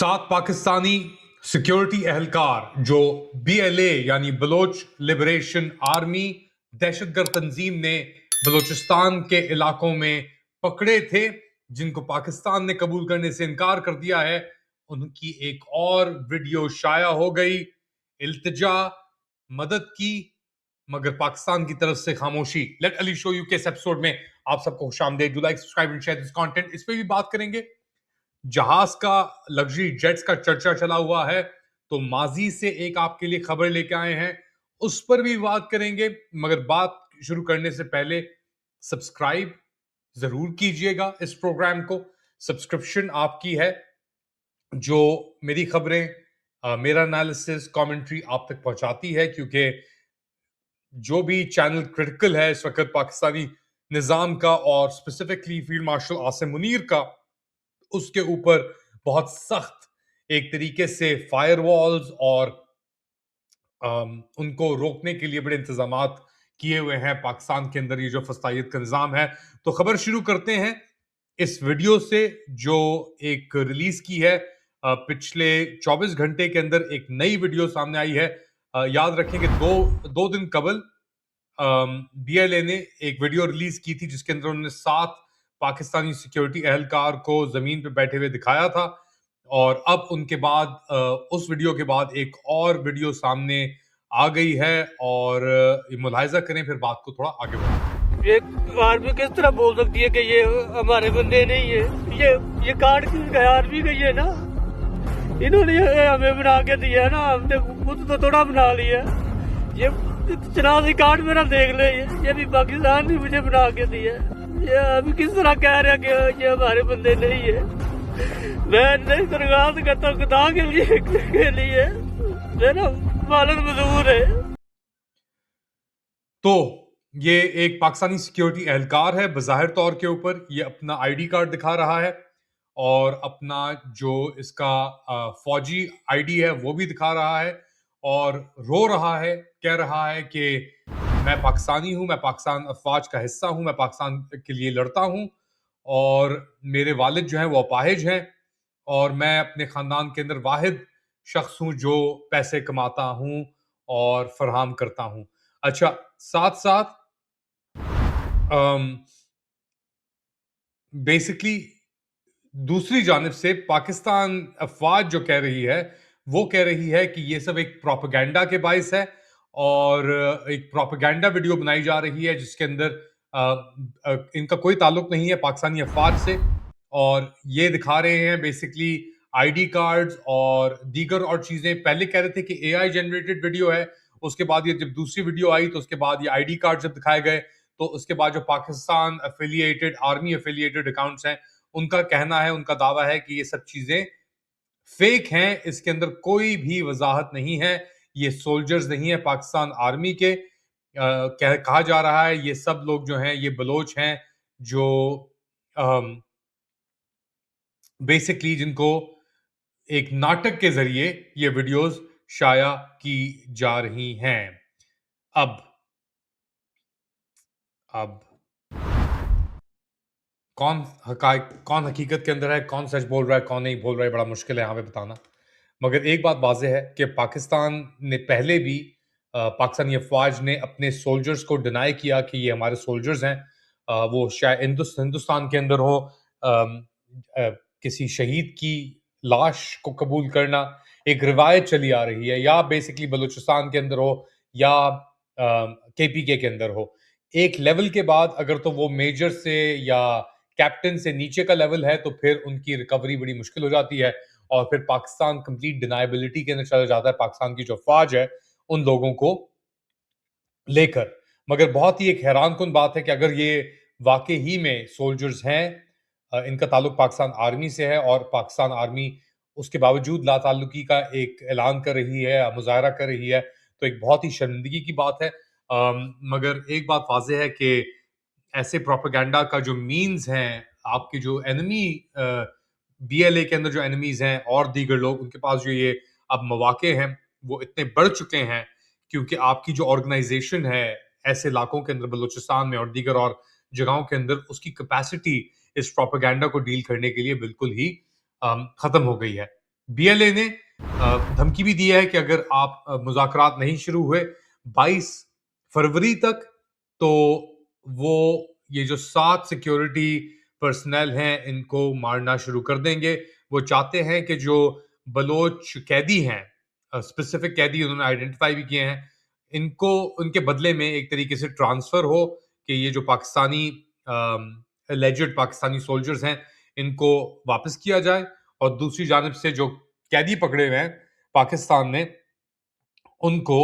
सात पाकिस्तानी सिक्योरिटी एहलकार जो BLA यानी बलोच लिबरेशन आर्मी दहशतगर्द तंजीम ने बलोचिस्तान के इलाकों में पकड़े थे, जिनको पाकिस्तान ने कबूल करने से इनकार कर दिया है, उनकी एक और वीडियो शाया हो गई। इल्तिजा, मदद की, मगर पाकिस्तान की तरफ से खामोशी। लेट अली शो यू के इस एपिसोड में आप सबको खुशामदीद। Do like, subscribe and share this content. इस पे भी बात करेंगे। जहाज का, लग्जरी जेट्स का चर्चा चला हुआ है, तो माजी से एक आपके लिए खबर लेके आए हैं, उस पर भी बात करेंगे। मगर बात शुरू करने से पहले सब्सक्राइब जरूर कीजिएगा इस प्रोग्राम को। सब्सक्रिप्शन आपकी है जो मेरी खबरें, मेरा एनालिसिस, कमेंट्री आप तक पहुंचाती है, क्योंकि जो भी चैनल क्रिटिकल है इस वक्त पाकिस्तानी निजाम का और specifically field marshal Asim Munir का, उसके ऊपर बहुत सख्त एक तरीके से फायरवॉल्स और उनको रोकने के लिए बड़े इंतजामात किए हुए हैं पाकिस्तान के अंदर, ये जो फस्तायत का निज़ाम है। तो खबर शुरू करते हैं इस वीडियो से जो एक रिलीज की है पिछले 24 घंटे के अंदर। एक नई वीडियो सामने आई है। याद रखें कि दो दिन कबल BLA ने एक वीडियो रिलीज की थी जिसके अंदर उन्होंने 7 पाकिस्तानी सिक्योरिटी एहलकार को जमीन पे बैठे हुए दिखाया था, और अब उनके बाद उस वीडियो के बाद एक और वीडियो सामने आ गई है, और मुलाहिजा करें, फिर बात को थोड़ा आगे बढ़ाएं। ये आर्मी किस तरह बोल सकती है कि ये हमारे बंदे नहीं है? ये कार्ड किस गया आर्मी का? ये ना इन्होंने हमें बना के दिया ना, हमने खुद तो थोड़ा बना लिया। ये शनाख्ती कार्ड मेरा देख ले, ये भी पाकिस्तान ने मुझे बना के दिया। ये अभी किस तरह कह रहे हैं कि ये हमारे बंदे नहीं है? मैं नहीं दरख्वास्त करता हूँ खुदा के लिए मेरा मालन मजबूर है। तो ये एक पाकिस्तानी सिक्योरिटी एहलकार है। बज़ाहिर तौर के ऊपर ये अपना ID कार्ड दिखा रहा है और अपना जो इसका फौजी ID है वो भी दिखा रहा है, और रो रहा है, कह रहा है कि मैं पाकिस्तानी हूं, मैं पाकिस्तान अफवाज का हिस्सा हूं, मैं पाकिस्तान के लिए लड़ता हूं, और मेरे वालिद जो हैं वो अपाहिज हैं, और मैं अपने खानदान के अंदर वाहिद शख्स हूं जो पैसे कमाता हूं और फराहम करता हूं। अच्छा, साथ साथ बेसिकली दूसरी जानिब से पाकिस्तान अफवाज जो कह रही है, वो कह रही है कि ये सब एक प्रोपेगेंडा के बाइस है, और एक प्रोपेगेंडा वीडियो बनाई जा रही है जिसके अंदर इनका कोई ताल्लुक नहीं है पाकिस्तानी अफवाज से, और ये दिखा रहे हैं बेसिकली ID कार्ड्स और दीगर और चीजें। पहले कह रहे थे कि AI जनरेटेड वीडियो है, उसके बाद ये जब दूसरी वीडियो आई तो उसके बाद ये ID कार्ड जब दिखाए गए, तो उसके बाद जो Pakistan affiliated, army affiliated accounts हैं, उनका कहना है, उनका दावा है कि ये सब चीजें फेक हैं, इसके अंदर कोई भी वजाहत नहीं है, ये सोल्जर्स नहीं है पाकिस्तान आर्मी के। कहा जा रहा है ये सब लोग जो हैं ये बलोच हैं जो बेसिकली जिनको एक नाटक के जरिए ये वीडियोस शाया की जा रही हैं। अब कौन हकीकत के अंदर है, कौन सच बोल रहा है, कौन नहीं बोल रहा है, बड़ा मुश्किल है यहाँ पे बताना। मगर एक बात वाज़ेह है कि पाकिस्तान ने पहले भी पाकिस्तानी अफवाज ने अपने सोल्जर्स को डिनाई किया कि ये हमारे सोल्जर्स हैं। वो शायद हिंदुस्तान के अंदर हो, किसी शहीद की लाश को कबूल करना एक रिवायत चली आ रही है, या बेसिकली बलूचिस्तान के अंदर हो या KPK के अंदर हो। एक लेवल के बाद अगर तो वो मेजर से या कैप्टन से नीचे का लेवल है, तो फिर उनकी रिकवरी बड़ी मुश्किल हो जाती है, और फिर पाकिस्तान कंप्लीट डिनाइबिलिटी के अंदर चला जाता है, पाकिस्तान की जो फौज है उन लोगों को लेकर। मगर बहुत ही एक हैरान कुन बात है कि अगर ये वाकई ही में सोल्जर्स हैं, इनका ताल्लुक पाकिस्तान आर्मी से है, और पाकिस्तान आर्मी उसके बावजूद ला ताल्लुकी का एक ऐलान कर रही है, मुजाहरा कर रही है, तो एक बहुत ही शर्मिंदगी की बात है। मगर एक बात वाज़ेह है कि ऐसे प्रोपेगेंडा का जो मीन्स हैं, आपके जो एनिमी BLA के अंदर जो एनिमीज हैं और दीगर लोग, उनके पास जो ये अब मौके हैं वो इतने बढ़ चुके हैं, क्योंकि आपकी जो ऑर्गेनाइजेशन है ऐसे इलाकों के अंदर बलूचिस्तान में और दीगर और जगहों के अंदर, उसकी कैपेसिटी इस प्रोपेगेंडा को डील करने के लिए बिल्कुल ही खत्म हो गई है। बीएलए ने धमकी भी दी है कि अगर आप मुज़ाकरात नहीं शुरू हुए 22 फरवरी तक, तो वो ये जो 7 सिक्योरिटी पर्सनल हैं, इनको मारना शुरू कर देंगे। वो चाहते हैं कि जो बलोच कैदी हैं, स्पेसिफिक कैदी उन्होंने आइडेंटिफाई भी किए हैं, इनको उनके बदले में एक तरीके से ट्रांसफ़र हो कि ये जो पाकिस्तानी एलिजेड पाकिस्तानी सोल्जर्स हैं, इनको वापस किया जाए और दूसरी जानिब से जो कैदी पकड़े हुए हैं पाकिस्तान में, उनको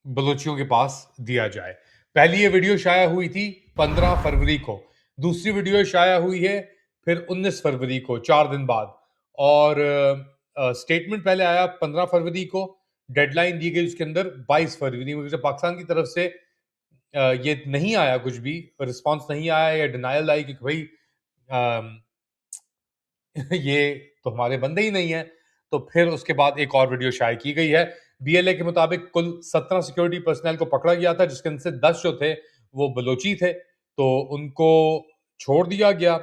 बलोचियों के पास दिया जाए। पहली ये वीडियो शाया हुई थी 15 फरवरी को, दूसरी वीडियो शाया हुई है फिर 19 फरवरी को, 4 दिन बाद, और स्टेटमेंट पहले आया 15 फरवरी को, डेडलाइन दी गई उसके अंदर 22 फरवरी में। जब पाकिस्तान की तरफ से ये नहीं आया, कुछ भी रिस्पॉन्स नहीं आया या डिनायल आई कि भाई ये तो हमारे बंदे ही नहीं है, तो फिर उसके बाद एक और वीडियो शाया की गई है। बीएलए के मुताबिक कुल 17 सिक्योरिटी पर्सनल को पकड़ा गया था, जिसके अंदर से 10 जो थे वो बलोची थे, तो उनको छोड़ दिया गया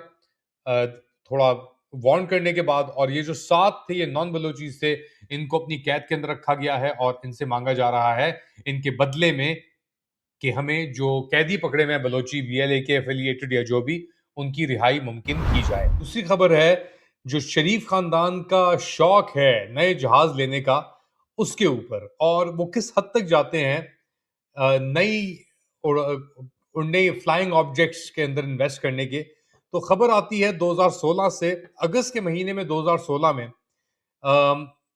थोड़ा वार्न करने के बाद। और ये जो 7 थे, ये नॉन बलोचीज थे, इनको अपनी कैद के अंदर रखा गया है और इनसे मांगा जा रहा है इनके बदले में कि हमें जो कैदी पकड़े हुए हैं बलोची बीएलए के एफिलिएटेड या जो भी, उनकी रिहाई मुमकिन की जाए। दूसरी खबर है, जो शरीफ खानदान का शौक है नए जहाज लेने का, उसके ऊपर, और वो किस हद तक जाते हैं नई उड़ने फ्लाइंग ऑब्जेक्ट्स के अंदर इन्वेस्ट करने के। तो खबर आती है 2016 से, अगस्त के महीने में 2016 में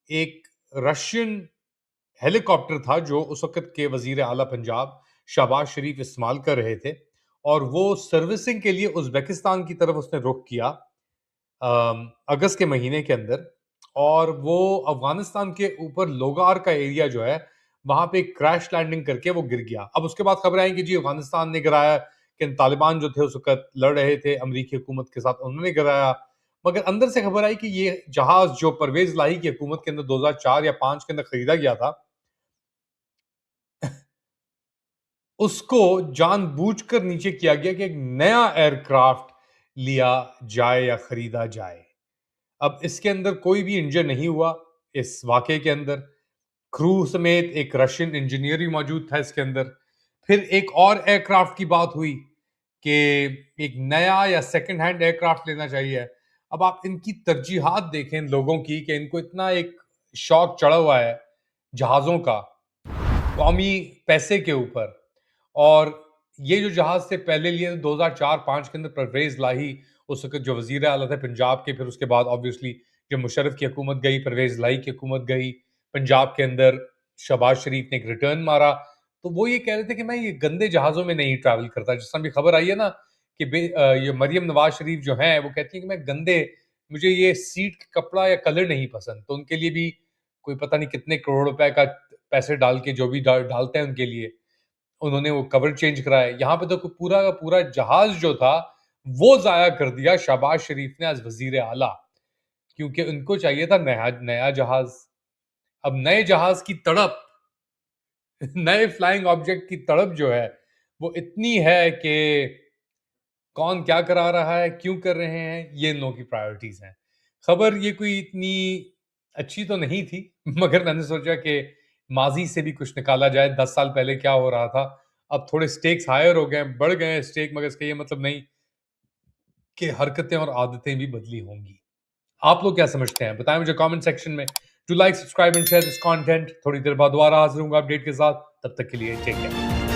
एक रशियन हेलीकॉप्टर था जो उस वक्त के वजीर आला पंजाब शहबाज शरीफ इस्तेमाल कर रहे थे, और वो सर्विसिंग के लिए उज़्बेकिस्तान की तरफ उसने रुख किया अगस्त के महीने के अंदर, और वो अफगानिस्तान के ऊपर लोगार का एरिया जो है, वहां पे क्रैश लैंडिंग करके वो गिर गया। अब उसके बाद खबर आई कि जी अफगानिस्तान ने गिराया, कि तालिबान जो थे उस वक्त लड़ रहे थे अमरीकी हुकूमत के साथ, उन्होंने गिराया। मगर अंदर से खबर आई कि ये जहाज जो परवेज लाही की हुकूमत के अंदर 2004 या 5 के अंदर खरीदा गया था, उसको जानबूझकर नीचे किया गया कि एक नया एयरक्राफ्ट लिया जाए या खरीदा जाए। अब इसके अंदर कोई भी इंजन नहीं हुआ इस वाकये के अंदर, क्रू समेत एक रशियन इंजीनियर भी मौजूद था इसके अंदर। फिर एक और एयरक्राफ्ट की बात हुई कि एक नया या सेकंड हैंड एयरक्राफ्ट लेना चाहिए। अब आप इनकी तरजीहात देखें लोगों की, कि इनको इतना एक शौक चढ़ा हुआ है जहाज़ों का, कौमी पैसे के ऊपर। और ये जो जहाज से पहले लिए 2004-5 के अंदर परवेज लाही, उस वक्त जो वजीर आला थे पंजाब के, फिर उसके बाद ऑब्वियसली जब मुशर्रफ की हुकूमत गई, परवेज लाही की हुकूमत गई पंजाब के अंदर, शहबाज शरीफ ने एक रिटर्न मारा, तो वो ये कह रहे थे कि मैं ये गंदे जहाज़ों में नहीं ट्रैवल करता। जिस तरह भी खबर आई है ना कि ये मरियम नवाज शरीफ जो हैं, वो कहती हैं कि मैं गंदे, मुझे ये सीट कपड़ा या कलर नहीं पसंद, तो उनके लिए भी कोई पता नहीं कितने करोड़ रुपए का पैसे डाल के जो भी डालते हैं उनके लिए, उन्होंने वो कवर चेंज कराया। यहाँ पे तो पूरा का पूरा जहाज जो था वो जाया कर दिया शहबाज शरीफ ने एज वजीर आला, क्योंकि उनको चाहिए था नया नया जहाज। अब नए जहाज की तड़प नए फ्लाइंग ऑब्जेक्ट की तड़प जो है वो इतनी है कि कौन क्या करा रहा है, क्यों कर रहे हैं, ये इन लोगों की प्रायोरिटीज हैं। खबर ये कोई इतनी अच्छी तो नहीं थी, मगर मैंने सोचा कि माजी से भी कुछ निकाला जाए, 10 साल पहले क्या हो रहा था। अब थोड़े स्टेक्स हायर हो गए, बढ़ गए स्टेक, मगर इसका ये मतलब नहीं कि हरकतें और आदतें भी बदली होंगी। आप लोग क्या समझते हैं, बताएं मुझे कमेंट सेक्शन में। Do like, subscribe and share this content. थोड़ी देर बाद दोबारा हाजिर होऊंगा अपडेट के साथ, तब तक के लिए टेक केयर।